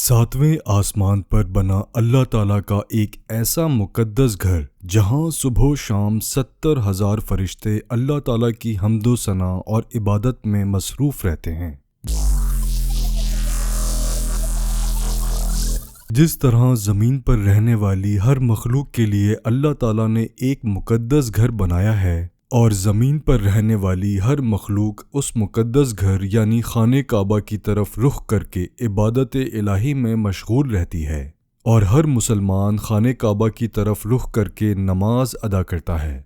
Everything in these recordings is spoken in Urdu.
ساتویں آسمان پر بنا اللہ تعالیٰ کا ایک ایسا مقدس گھر جہاں صبح و شام 70,000 فرشتے اللہ تعالیٰ کی حمد و ثنا اور عبادت میں مصروف رہتے ہیں۔ جس طرح زمین پر رہنے والی ہر مخلوق کے لیے اللہ تعالیٰ نے ایک مقدس گھر بنایا ہے اور زمین پر رہنے والی ہر مخلوق اس مقدس گھر یعنی خانہ کعبہ کی طرف رخ کر کے عبادت الہی میں مشغول رہتی ہے، اور ہر مسلمان خانہ کعبہ کی طرف رخ کر کے نماز ادا کرتا ہے۔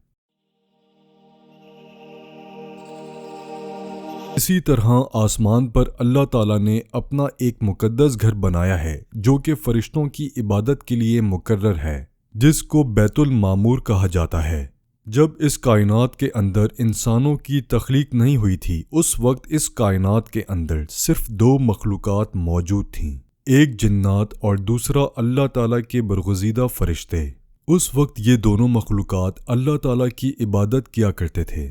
اسی طرح آسمان پر اللہ تعالیٰ نے اپنا ایک مقدس گھر بنایا ہے جو کہ فرشتوں کی عبادت کے لیے مقرر ہے، جس کو بیت المعمور کہا جاتا ہے۔ جب اس کائنات کے اندر انسانوں کی تخلیق نہیں ہوئی تھی، اس وقت اس کائنات کے اندر صرف 2 مخلوقات موجود تھیں، ایک جنات اور دوسرا اللہ تعالیٰ کے برگزیدہ فرشتے۔ اس وقت یہ دونوں مخلوقات اللہ تعالیٰ کی عبادت کیا کرتے تھے۔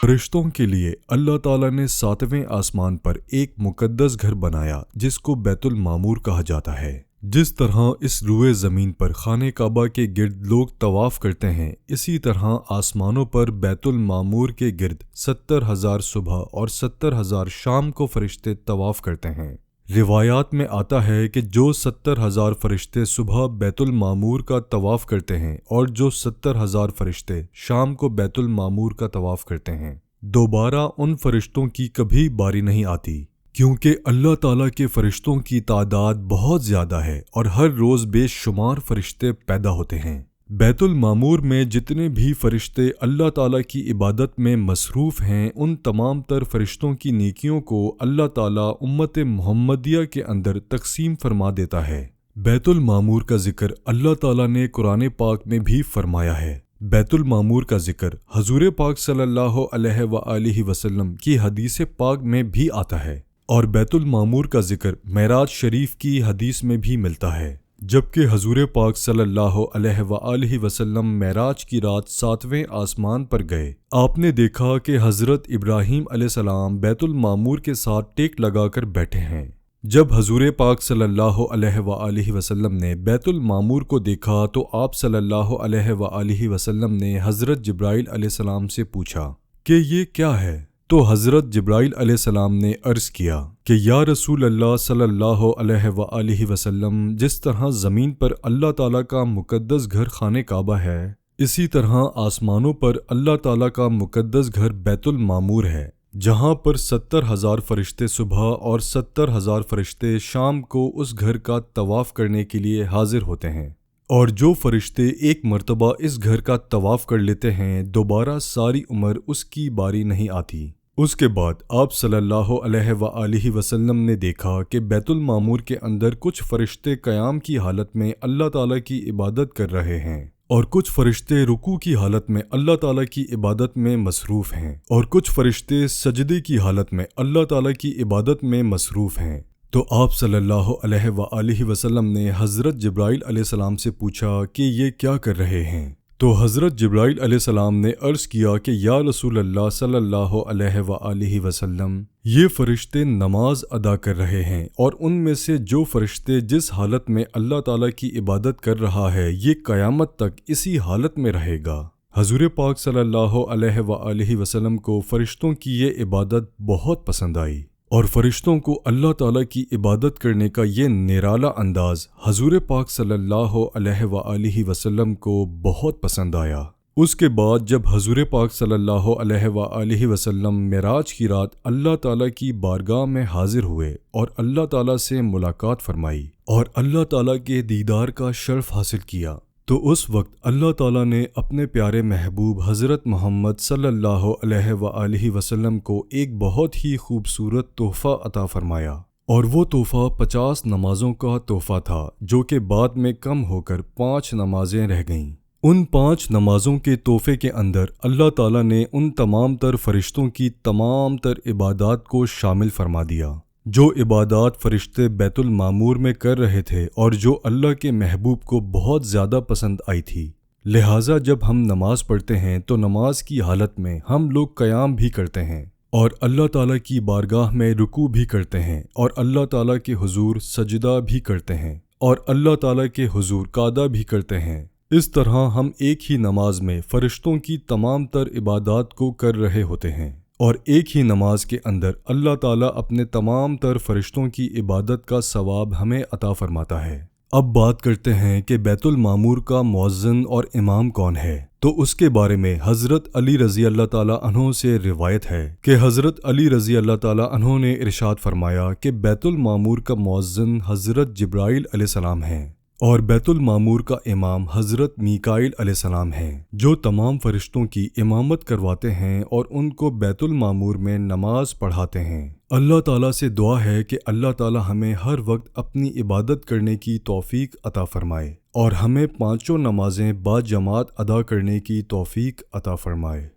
فرشتوں کے لیے اللہ تعالیٰ نے 7ویں آسمان پر ایک مقدس گھر بنایا جس کو بیت المعمور کہا جاتا ہے۔ جس طرح اس روئے زمین پر خانہ کعبہ کے گرد لوگ طواف کرتے ہیں، اسی طرح آسمانوں پر بیت المعمور کے گرد 70,000 صبح اور 70,000 شام کو فرشتے طواف کرتے ہیں۔ روایات میں آتا ہے کہ جو 70,000 فرشتے صبح بیت المعمور کا طواف کرتے ہیں اور جو 70,000 فرشتے شام کو بیت المعمور کا طواف کرتے ہیں، دوبارہ ان فرشتوں کی کبھی باری نہیں آتی، کیونکہ اللہ تعالیٰ کے فرشتوں کی تعداد بہت زیادہ ہے اور ہر روز بے شمار فرشتے پیدا ہوتے ہیں۔ بیت المعمور میں جتنے بھی فرشتے اللہ تعالیٰ کی عبادت میں مصروف ہیں، ان تمام تر فرشتوں کی نیکیوں کو اللہ تعالیٰ امت محمدیہ کے اندر تقسیم فرما دیتا ہے۔ بیت المعمور کا ذکر اللہ تعالیٰ نے قرآن پاک میں بھی فرمایا ہے۔ بیت المعمور کا ذکر حضور پاک صلی اللہ علیہ وآلہ وسلم کی حدیث پاک میں بھی آتا ہے، اور بیت المعمور کا ذکر معراج شریف کی حدیث میں بھی ملتا ہے۔ جبکہ حضور پاک صلی اللہ علیہ وآلہ وسلم معراج کی رات 7ویں آسمان پر گئے، آپ نے دیکھا کہ حضرت ابراہیم علیہ السلام بیت المعمور کے ساتھ ٹیک لگا کر بیٹھے ہیں۔ جب حضور پاک صلی اللہ علیہ وآلہ وسلم نے بیت المعمور کو دیکھا تو آپ صلی اللہ علیہ وآلہ وسلم نے حضرت جبرائیل علیہ السلام سے پوچھا کہ یہ کیا ہے؟ تو حضرت جبرائیل علیہ السلام نے عرض کیا کہ یا رسول اللہ صلی اللہ علیہ وآلہ وسلم، جس طرح زمین پر اللہ تعالیٰ کا مقدس گھر خانہ کعبہ ہے، اسی طرح آسمانوں پر اللہ تعالیٰ کا مقدس گھر بیت المعمور ہے، جہاں پر 70,000 فرشتے صبح اور 70,000 فرشتے شام کو اس گھر کا طواف کرنے کے لیے حاضر ہوتے ہیں، اور جو فرشتے ایک مرتبہ اس گھر کا طواف کر لیتے ہیں، دوبارہ ساری عمر اس کی باری نہیں آتی۔ اس کے بعد آپ صلی اللہ علیہ وآلہ وسلم نے دیکھا کہ بیت المعمور کے اندر کچھ فرشتے قیام کی حالت میں اللہ تعالیٰ کی عبادت کر رہے ہیں، اور کچھ فرشتے رکوع کی حالت میں اللہ تعالیٰ کی عبادت میں مصروف ہیں، اور کچھ فرشتے سجدے کی حالت میں اللہ تعالیٰ کی عبادت میں مصروف ہیں۔ تو آپ صلی اللہ علیہ وآلہ وسلم نے حضرت جبرائیل علیہ السلام سے پوچھا کہ یہ کیا کر رہے ہیں؟ تو حضرت جبرائیل علیہ السلام نے عرض کیا کہ یا رسول اللہ صلی اللہ علیہ وآلہ وسلم، یہ فرشتے نماز ادا کر رہے ہیں، اور ان میں سے جو فرشتے جس حالت میں اللہ تعالیٰ کی عبادت کر رہا ہے، یہ قیامت تک اسی حالت میں رہے گا۔ حضور پاک صلی اللہ علیہ وآلہ وسلم کو فرشتوں کی یہ عبادت بہت پسند آئی، اور فرشتوں کو اللہ تعالیٰ کی عبادت کرنے کا یہ نرالا انداز حضور پاک صلی اللہ علیہ وآلہ وسلم کو بہت پسند آیا۔ اس کے بعد جب حضور پاک صلی اللہ علیہ وآلہ وسلم معراج کی رات اللہ تعالیٰ کی بارگاہ میں حاضر ہوئے اور اللہ تعالیٰ سے ملاقات فرمائی اور اللہ تعالیٰ کے دیدار کا شرف حاصل کیا، تو اس وقت اللہ تعالیٰ نے اپنے پیارے محبوب حضرت محمد صلی اللہ علیہ وآلہ وسلم کو ایک بہت ہی خوبصورت تحفہ عطا فرمایا، اور وہ تحفہ 50 نمازوں کا تحفہ تھا جو کہ بعد میں کم ہو کر 5 نمازیں رہ گئیں۔ ان 5 نمازوں کے تحفے کے اندر اللہ تعالیٰ نے ان تمام تر فرشتوں کی تمام تر عبادات کو شامل فرما دیا، جو عبادات فرشتے بیت المعمور میں کر رہے تھے اور جو اللہ کے محبوب کو بہت زیادہ پسند آئی تھی۔ لہٰذا جب ہم نماز پڑھتے ہیں تو نماز کی حالت میں ہم لوگ قیام بھی کرتے ہیں، اور اللہ تعالیٰ کی بارگاہ میں رکوع بھی کرتے ہیں اور اللہ تعالیٰ کے حضور سجدہ بھی کرتے ہیں اور اللہ تعالیٰ کے حضور قعدہ بھی کرتے ہیں۔ اس طرح ہم ایک ہی نماز میں فرشتوں کی تمام تر عبادات کو کر رہے ہوتے ہیں، اور ایک ہی نماز کے اندر اللہ تعالیٰ اپنے تمام تر فرشتوں کی عبادت کا ثواب ہمیں عطا فرماتا ہے۔ اب بات کرتے ہیں کہ بیت المعمور کا مؤذن اور امام کون ہے۔ تو اس کے بارے میں حضرت علی رضی اللہ تعالیٰ عنہ سے روایت ہے کہ حضرت علی رضی اللہ تعالیٰ عنہ نے ارشاد فرمایا کہ بیت المعمور کا مؤذن حضرت جبرائیل علیہ السلام ہیں، اور بیت المعمور کا امام حضرت میکائیل علیہ السلام ہیں، جو تمام فرشتوں کی امامت کرواتے ہیں اور ان کو بیت المعمور میں نماز پڑھاتے ہیں۔ اللہ تعالیٰ سے دعا ہے کہ اللہ تعالیٰ ہمیں ہر وقت اپنی عبادت کرنے کی توفیق عطا فرمائے اور ہمیں 5 نمازیں با جماعت ادا کرنے کی توفیق عطا فرمائے۔